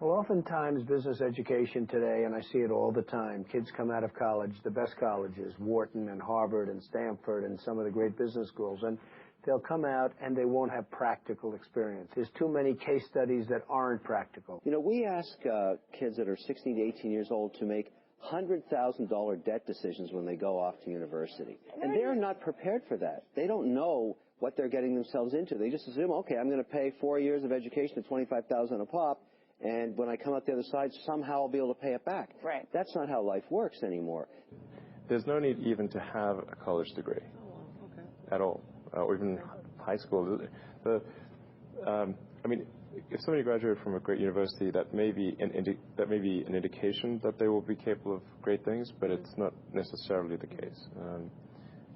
Well, oftentimes business education today, and I see it all the time, kids come out of college, the best colleges, Wharton and Harvard and Stanford and some of the great business schools, and they'll come out and they won't have practical experience. There's too many case studies that aren't practical. You know, we ask kids that are 16 to 18 years old to make $100,000 debt decisions when they go off to university. And they're not prepared for that. They don't know what they're getting themselves into. They just assume, okay, I'm going to pay 4 years of education at $25,000 a pop, and when I come out the other side, somehow I'll be able to pay it back. Right. That's not how life works anymore. There's no need even to have a college degree at all, or even high school. I mean, if somebody graduated from a great university, that may be an indication that they will be capable of great things, but it's not necessarily the case.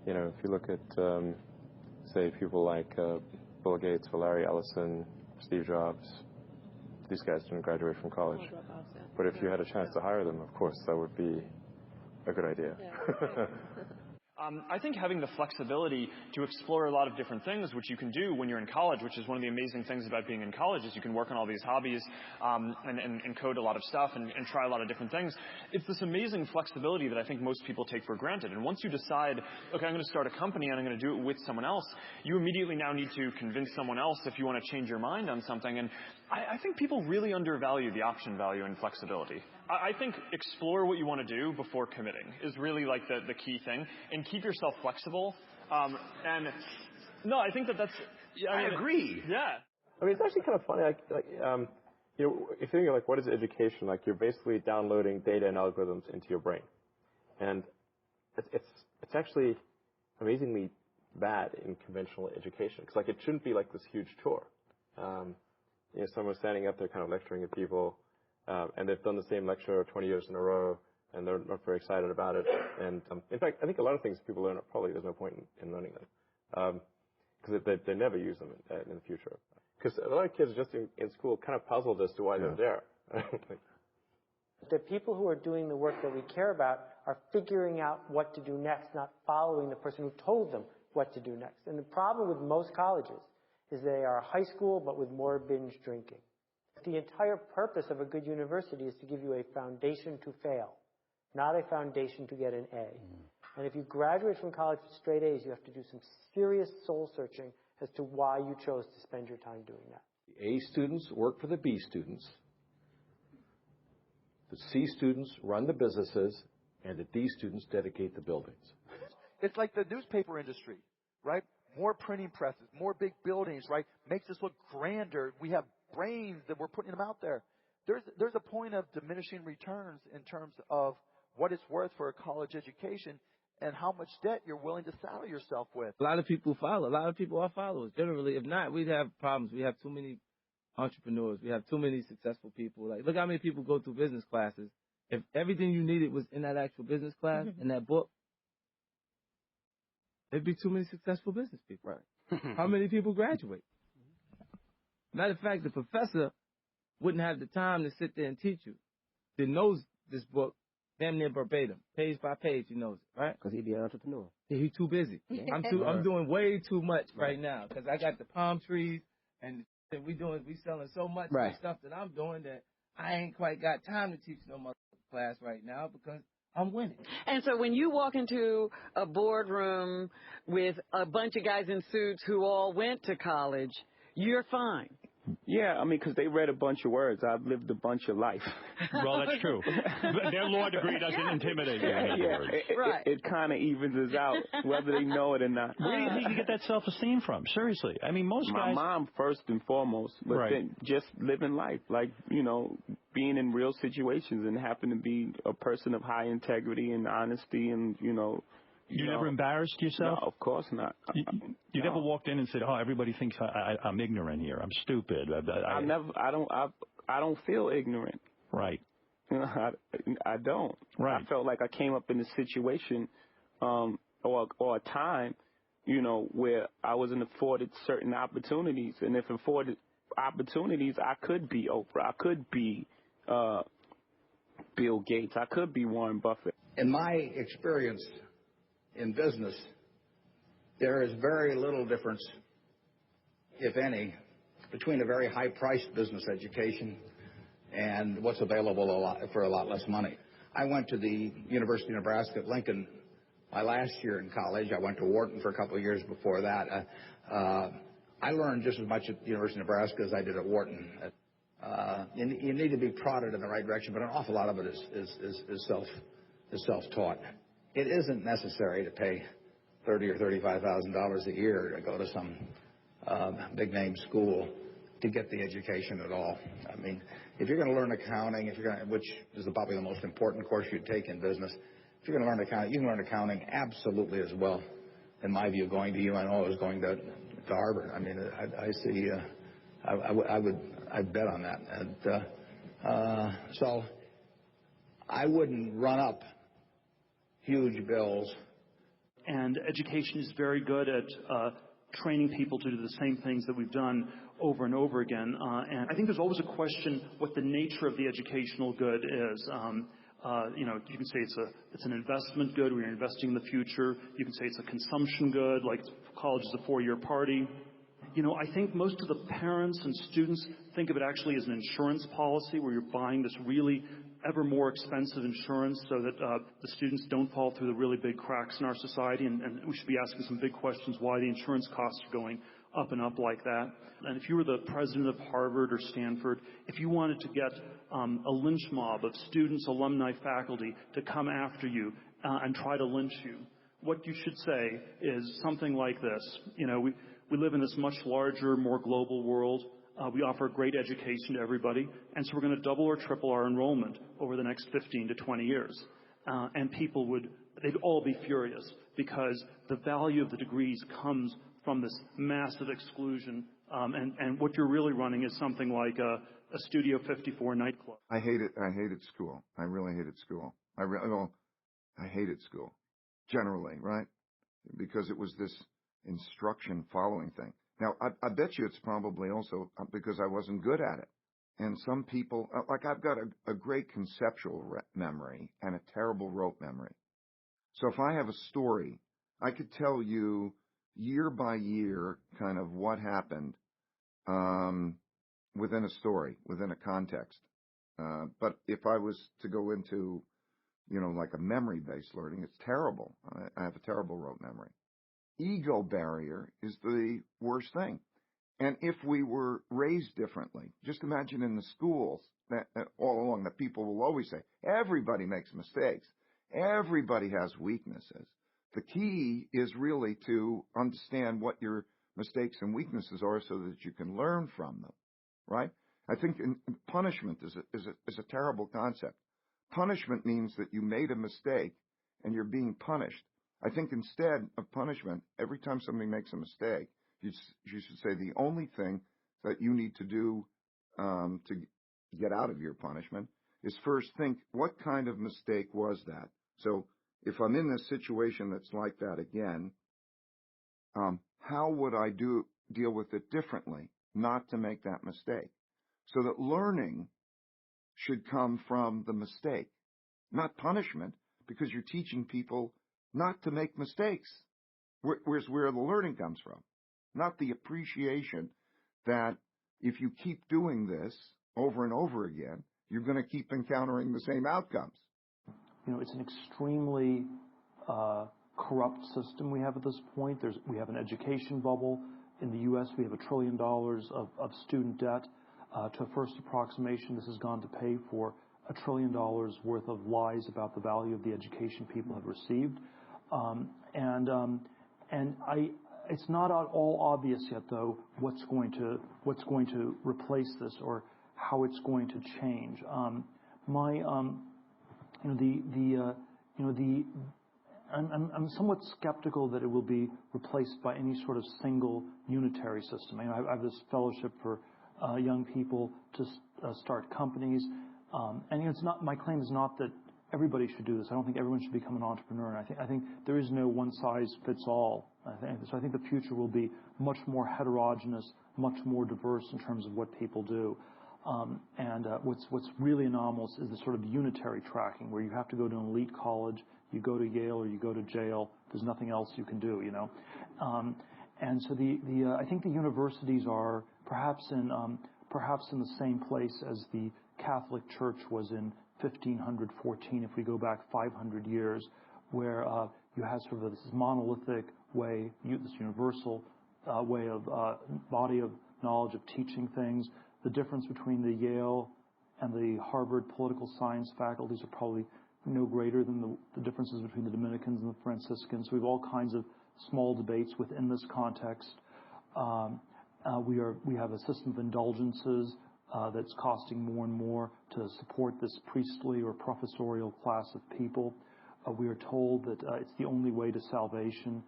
You know, if you look at, say, people like Bill Gates, Larry Ellison, Steve Jobs, these guys didn't graduate from college. But if you had a chance to hire them, of course, that would be a good idea. I think having the flexibility to explore a lot of different things, which you can do when you're in college, which is one of the amazing things about being in college, is you can work on all these hobbies and code a lot of stuff and try a lot of different things. It's this amazing flexibility that I think most people take for granted. And once you decide, okay, I'm going to start a company and I'm going to do it with someone else, you immediately now need to convince someone else if you want to change your mind on something. And I think people really undervalue the option value and flexibility. I think explore what you want to do before committing is really like the key thing, and keep yourself flexible. And no, I think that's. I agree. Yeah. I mean, it's actually kind of funny. You know, if you think like, what is education? Like, you're basically downloading data and algorithms into your brain, and it's actually amazingly bad in conventional education, because like it shouldn't be like this huge chore. You know, someone's standing up there kind of lecturing at people. And they've done the same lecture 20 years in a row, and they're not very excited about it. And in fact, I think a lot of things people learn, probably there's no point in learning them, because they never use them in the future. Because a lot of kids just in school kind of puzzled as to why they're there. The people who are doing the work that we care about are figuring out what to do next, not following the person who told them what to do next. And the problem with most colleges is they are high school, but with more binge drinking. The entire purpose of a good university is to give you a foundation to fail, not a foundation to get an A. And if you graduate from college with straight A's, you have to do some serious soul searching as to why you chose to spend your time doing that. The A students work for the B students. The C students run the businesses, and the D students dedicate the buildings. It's like the newspaper industry, right? More printing presses, more big buildings, right? Makes us look grander. We have brains that we're putting them out there. There's a point of diminishing returns in terms of what it's worth for a college education and how much debt you're willing to saddle yourself with. A lot of people follow. A lot of people are followers. Generally, if not, we'd have problems. We have too many entrepreneurs. We have too many successful people. Like, look how many people go through business classes. If everything you needed was in that actual business class, in that book, there'd be too many successful business people. Right. How many people graduate? Matter of fact, the professor wouldn't have the time to sit there and teach you. He knows this book damn near verbatim, page by page. He knows it, right? Because he'd be an entrepreneur. Yeah, he's too busy. I'm doing way too much right now because I got the palm trees and we selling so much stuff that I'm doing that I ain't quite got time to teach no more class right now because I'm winning. And so when you walk into a boardroom with a bunch of guys in suits who all went to college, you're fine. Yeah, I mean, because they read a bunch of words. I've lived a bunch of life. Well, that's true. Their law degree doesn't intimidate you. It kind of evens us out, whether they know it or not. Where do you think you get that self-esteem from? Seriously. I mean, most guys... My mom, first and foremost, but then just living life, like, you know, being in real situations and happen to be a person of high integrity and honesty and, you know... You never embarrassed yourself? No, of course not. You never walked in and said, "Oh, everybody thinks I'm ignorant here. I'm stupid." I don't feel ignorant. Right. You know, I don't. Right. I felt like I came up in a situation, or a time, you know, where I wasn't afforded certain opportunities, and if afforded opportunities, I could be Oprah. I could be Bill Gates. I could be Warren Buffett. In my experience in business, there is very little difference, if any, between a very high-priced business education and and what's available for a lot less money. I went to the University of Nebraska at Lincoln my last year in college. I went to Wharton for a couple of years before that. I learned just as much at the University of Nebraska as I did at Wharton. You need to be prodded in the right direction, but an awful lot of it is self-taught. It isn't necessary to pay $30,000 or $35,000 a year to go to some big-name school to get the education at all. I mean, if you're going to learn accounting, which is probably the most important course you'd take in business, if you're going to learn accounting, you can learn accounting absolutely as well, in my view, going to UNO as going to Harvard. I mean, I see. I'd bet on that. And so I wouldn't run up huge bills. And education is very good at training people to do the same things that we've done over and over again. And I think there's always a question what the nature of the educational good is. You can say it's an investment good where you're investing in the future. You can say it's a consumption good, like college is a 4-year party. I think most of the parents and students think of it actually as an insurance policy where you're buying this really ever more expensive insurance so that the students don't fall through the really big cracks in our society. And we should be asking some big questions why the insurance costs are going up and up like that. And if you were the president of Harvard or Stanford, if you wanted to get a lynch mob of students, alumni, faculty to come after you and try to lynch you, what you should say is something like this. We live in this much larger, more global world. We offer great education to everybody, and so we're going to double or triple our enrollment over the next 15 to 20 years. And they'd all be furious because the value of the degrees comes from this massive exclusion. And what you're really running is something like a Studio 54 nightclub. I hated school. I really hated school. I hated school generally, right? Because it was this instruction following thing. Now, I bet you it's probably also because I wasn't good at it. And some people, like I've got a great conceptual memory and a terrible rote memory. So if I have a story, I could tell you year by year kind of what happened within a story, within a context. But if I was to go into, like a memory-based learning, it's terrible. I have a terrible rote memory. Ego barrier is the worst thing. And if we were raised differently, just imagine in the schools that all along that people will always say, everybody makes mistakes. Everybody has weaknesses. The key is really to understand what your mistakes and weaknesses are so that you can learn from them, right? I think punishment is a terrible concept. Punishment means that you made a mistake and you're being punished. I think instead of punishment, every time somebody makes a mistake, you should say the only thing that you need to do to get out of your punishment is first think, what kind of mistake was that? So if I'm in this situation that's like that again, how would I deal with it differently, not to make that mistake? So that learning should come from the mistake, not punishment, because you're teaching people not to make mistakes. Where's where the learning comes from, not the appreciation that if you keep doing this over and over again, you're going to keep encountering the same outcomes. It's an extremely corrupt system we have at this point. We have an education bubble. In the U.S., we have $1 trillion of student debt. To a first approximation, this has gone to pay for $1 trillion worth of lies about the value of the education people have received. It's not at all obvious yet, though, what's going to replace this or how it's going to change. I'm somewhat skeptical that it will be replaced by any sort of single unitary system. I have this fellowship for young people to start companies, and my claim is not that everybody should do this. I don't think everyone should become an entrepreneur. And I think there is no one size fits all. I think the future will be much more heterogeneous, much more diverse in terms of what people do. What's really anomalous is the sort of unitary tracking where you have to go to an elite college, you go to Yale or you go to jail. There's nothing else you can do, And so I think the universities are perhaps in the same place as the Catholic Church was in 1514, if we go back 500 years, where you had sort of this monolithic way, this universal way of body of knowledge of teaching things. The difference between the Yale and the Harvard political science faculties are probably no greater than the differences between the Dominicans and the Franciscans. We have all kinds of small debates within this context. We have a system of indulgences that's costing more and more to support this priestly or professorial class of people. We are told that it's the only way to salvation.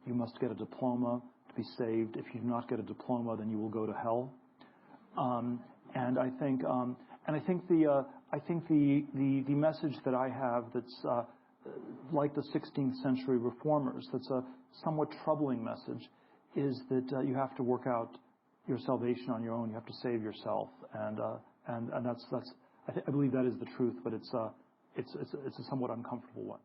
You must get a diploma to be saved. If you do not get a diploma, then you will go to hell. And I think the message that I have that's like the 16th century reformers, that's a somewhat troubling message, is that you have to work out your salvation on your own. You have to save yourself, and that's I believe that is the truth, but it's a somewhat uncomfortable one.